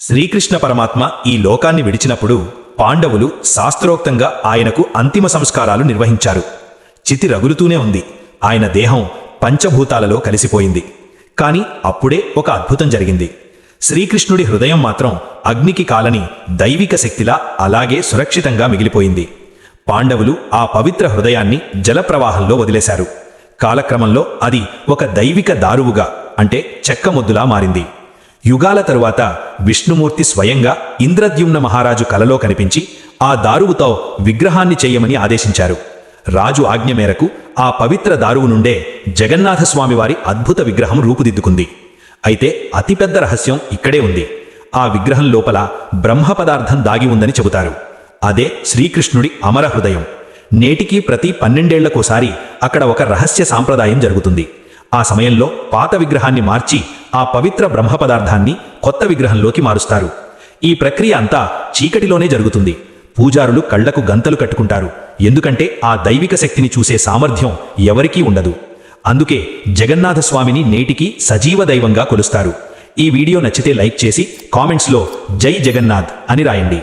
శ్రీకృష్ణ పరమాత్మ ఈ లోకాన్ని విడిచినప్పుడు పాండవులు శాస్త్రోక్తంగా ఆయనకు అంతిమ సంస్కారాలు నిర్వహించారు. చితి రగులుతూనే ఉంది. ఆయన దేహం పంచభూతాలలో కలిసిపోయింది. కాని అప్పుడే ఒక అద్భుతం జరిగింది. శ్రీకృష్ణుడి హృదయం మాత్రం అగ్నికి కాలని దైవిక శక్తిలా అలాగే సురక్షితంగా మిగిలిపోయింది. పాండవులు ఆ పవిత్ర హృదయాన్ని జలప్రవాహంలో వదిలేశారు. కాలక్రమంలో అది ఒక దైవిక దారువుగా అంటే చెక్కముద్దులా మారింది. యుగాల తరువాత విష్ణుమూర్తి స్వయంగా ఇంద్రద్యుమ్న మహారాజు కలలో కనిపించి ఆ దారువుతో విగ్రహాన్ని చెయ్యమని ఆదేశించారు. రాజు ఆజ్ఞ మేరకు ఆ పవిత్ర దారువు నుండే జగన్నాథస్వామివారి అద్భుత విగ్రహం రూపుదిద్దుకుంది. అయితే అతిపెద్ద రహస్యం ఇక్కడే ఉంది. ఆ విగ్రహం లోపల బ్రహ్మ పదార్థం దాగి ఉందని చెబుతారు. అదే శ్రీకృష్ణుడి అమర హృదయం. నేటికీ ప్రతి 12 ఏళ్లకోసారి అక్కడ ఒక రహస్య సాంప్రదాయం జరుగుతుంది. ఆ సమయంలో పాత విగ్రహాన్ని మార్చి ఆ పవిత్ర బ్రహ్మ పదార్థాన్ని కొత్త విగ్రహంలోకి మారుస్తారు. ఈ ప్రక్రియ అంతా చీకటిలోనే జరుగుతుంది. పూజారులు కళ్లకు గంతలు కట్టుకుంటారు. ఎందుకంటే ఆ దైవిక శక్తిని చూసే సామర్థ్యం ఎవరికీ ఉండదు. అందుకే జగన్నాథస్వామిని నేటికి సజీవ దైవంగా కొలుస్తారు. ఈ వీడియో నచ్చితే లైక్ చేసి కామెంట్స్లో జై జగన్నాథ్ అని రాయండి.